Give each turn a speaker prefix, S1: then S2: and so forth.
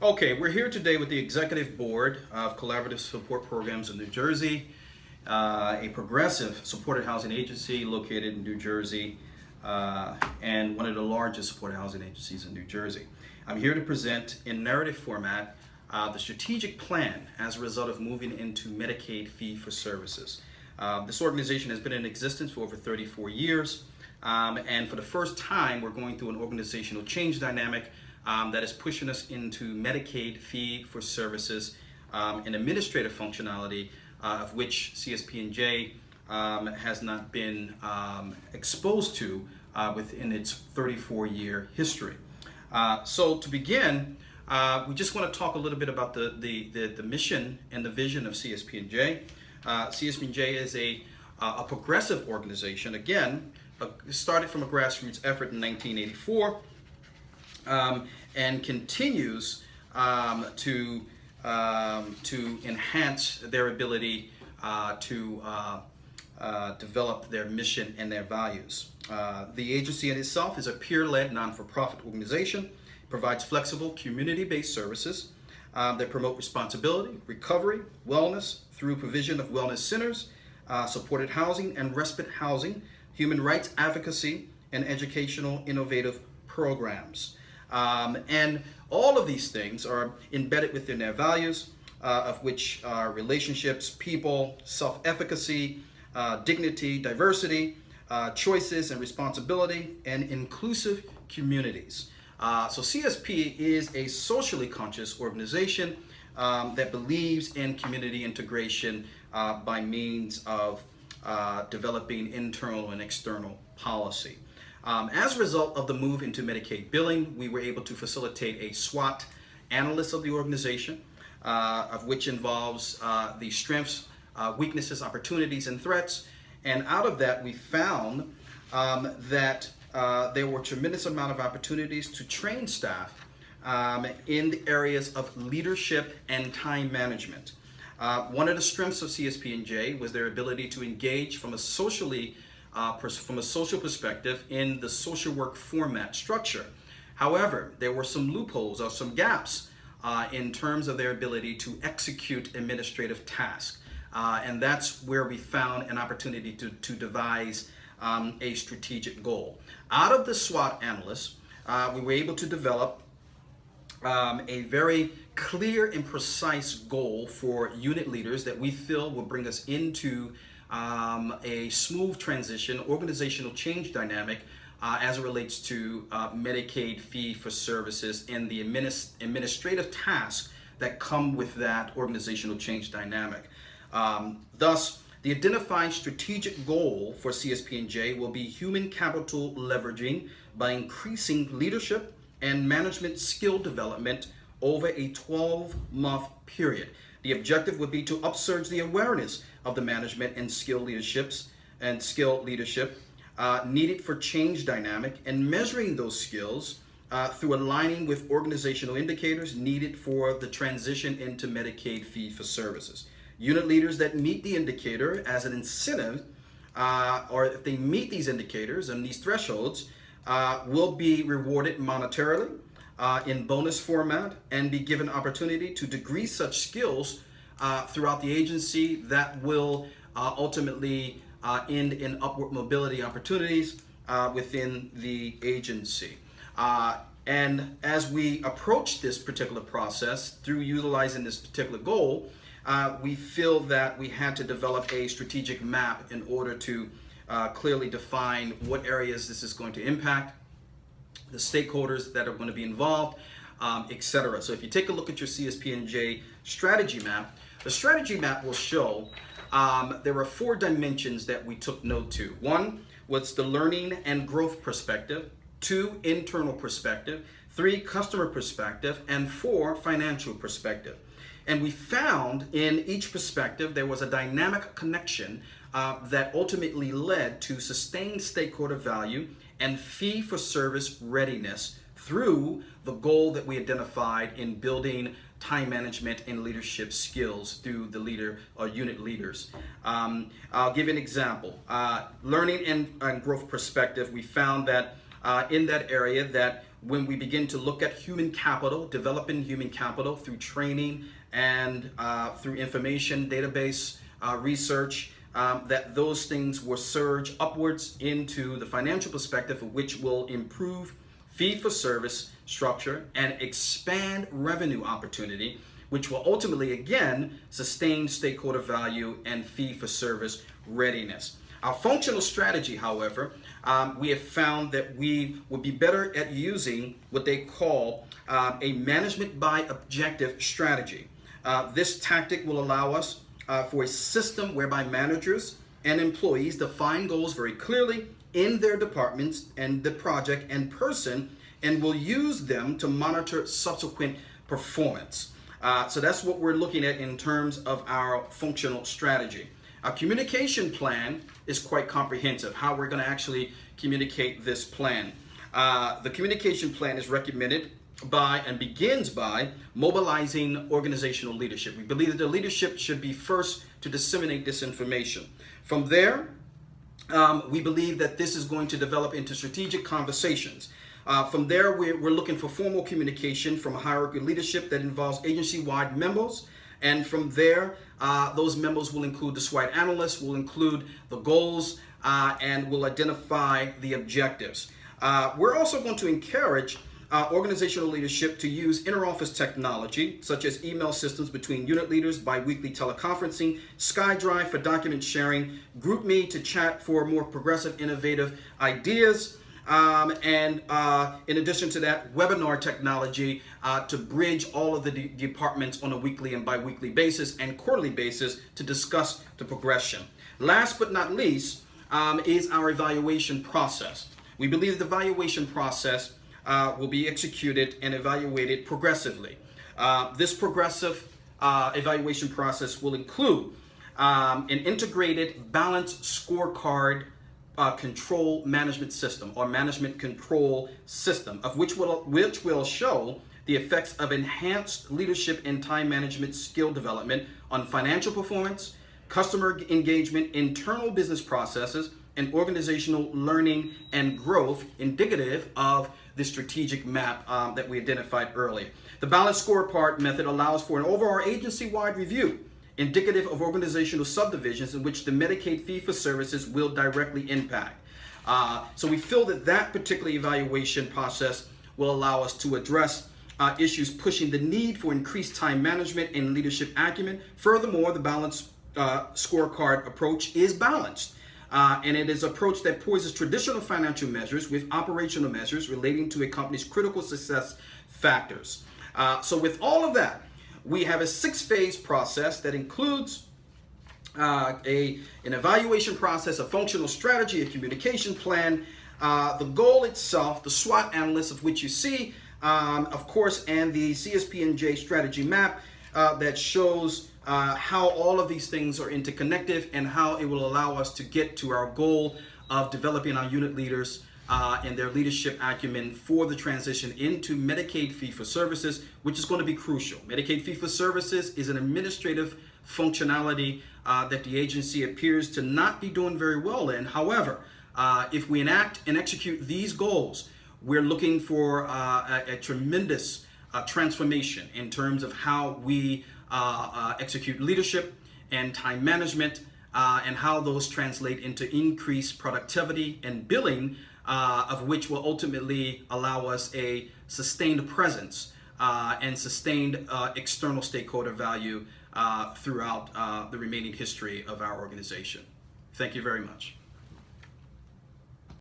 S1: Okay, we're here today with the Executive Board of Collaborative Support Programs in New Jersey, a progressive supported housing agency located in New Jersey, and one of the largest supported housing agencies in New Jersey. I'm here to present in narrative format the strategic plan as a result of moving into Medicaid fee-for-services. This organization has been in existence for over 34 years, and for the first time, we're going through an organizational change dynamic that is pushing us into Medicaid fee-for-services and administrative functionality of which CSP&J has not been exposed to within its 34-year history. So to begin, we just want to talk a little bit about the mission and the vision of CSP&J. CSP&J is a progressive organization. Again, started from a grassroots effort in 1984 and continues to enhance their ability to develop their mission and their values. The agency in itself is a peer-led, non-for-profit organization, provides flexible, community-based services that promote responsibility, recovery, wellness through provision of wellness centers, supported housing and respite housing, human rights advocacy, and educational innovative programs. And all of these things are embedded within their values, of which are relationships, people, self-efficacy, dignity, diversity, choices and responsibility, and inclusive communities. So CSP is a socially conscious organization that believes in community integration by means of developing internal and external policy. As a result of the move into Medicaid billing, we were able to facilitate a SWOT analysis of the organization, of which involves the strengths, weaknesses, opportunities, and threats. And out of that, we found that there were a tremendous amount of opportunities to train staff in the areas of leadership and time management. One of the strengths of CSP&J was their ability to engage from a social perspective in the social work format structure. However, there were some loopholes or some gaps in terms of their ability to execute administrative tasks. And that's where we found an opportunity to devise a strategic goal. Out of the SWOT analyst, we were able to develop a very clear and precise goal for unit leaders that we feel will bring us into a smooth transition, organizational change dynamic as it relates to Medicaid fee-for-services and the administrative tasks that come with that organizational change dynamic. Thus, the identified strategic goal for CSP&J will be human capital leveraging by increasing leadership and management skill development over a 12-month period. The objective would be to upsurge the awareness of the management and skill leadership needed for change dynamic and measuring those skills through aligning with organizational indicators needed for the transition into Medicaid fee-for-services. Unit leaders that meet the indicator as an incentive, or if they meet these indicators and these thresholds, will be rewarded monetarily in bonus format and be given opportunity to degree such skills throughout the agency that will ultimately end in upward mobility opportunities within the agency. And as we approach this particular process through utilizing this particular goal, we feel that we had to develop a strategic map in order to clearly define what areas this is going to impact, the stakeholders that are going to be involved, etc. So if you take a look at your CSP&J strategy map, the strategy map will show there are 4 dimensions that we took note to. 1 was the learning and growth perspective, 2, internal perspective, 3, customer perspective, and 4, financial perspective. And we found in each perspective there was a dynamic connection that ultimately led to sustained stakeholder value and fee-for-service readiness through the goal that we identified in building time management and leadership skills through the leader or unit leaders. I'll give you an example. Learning and growth perspective, we found that in that area that when we begin to look at human capital, developing human capital through training and through information database research, that those things will surge upwards into the financial perspective, which will improve fee-for-service structure and expand revenue opportunity, which will ultimately, again, sustain stakeholder value and fee-for-service readiness. Our functional strategy, however, we have found that we would be better at using what they call a management by objective strategy. This tactic will allow us for a system whereby managers and employees define goals very clearly in their departments and the project and person, and will use them to monitor subsequent performance. So that's what we're looking at in terms of our functional strategy. Our communication plan is quite comprehensive, how we're going to actually communicate this plan. The communication plan is recommended by and begins by mobilizing organizational leadership. We believe that the leadership should be first to disseminate this information. From there, we believe that this is going to develop into strategic conversations. From there, we're looking for formal communication from a hierarchy leadership that involves agency-wide memos. And from there, those memos will include the SWOT analyst, will include the goals, and will identify the objectives. We're also going to encourage organizational leadership to use interoffice technology, such as email systems between unit leaders, bi-weekly teleconferencing, SkyDrive for document sharing, GroupMe to chat for more progressive, innovative ideas, and in addition to that, webinar technology to bridge all of the departments on a weekly and bi-weekly basis and quarterly basis to discuss the progression. Last but not least is our evaluation process. We believe the evaluation process will be executed and evaluated progressively. This progressive evaluation process will include an integrated balanced scorecard control management system or management control system, of which will show the effects of enhanced leadership and time management skill development on financial performance, customer engagement, internal business processes, and organizational learning and growth, indicative of the strategic map that we identified earlier. The balanced scorecard method allows for an overall agency-wide review, indicative of organizational subdivisions in which the Medicaid fee-for-services will directly impact. So we feel that that particular evaluation process will allow us to address issues pushing the need for increased time management and leadership acumen. Furthermore, the balanced scorecard approach is balanced. And it is an approach that poises traditional financial measures with operational measures relating to a company's critical success factors. So with all of that, we have a 6-phase process that includes an evaluation process, a functional strategy, a communication plan, the goal itself, the SWOT analyst of which you see, of course, and the CSP&J strategy map that shows how all of these things are interconnected and how it will allow us to get to our goal of developing our unit leaders and their leadership acumen for the transition into Medicaid fee-for-services, which is going to be crucial. Medicaid fee-for-services is an administrative functionality that the agency appears to not be doing very well in. However, if we enact and execute these goals, we're looking for a tremendous transformation in terms of how we execute leadership and time management, and how those translate into increased productivity and billing, of which will ultimately allow us a sustained presence and sustained external stakeholder value throughout the remaining history of our organization. Thank you very much.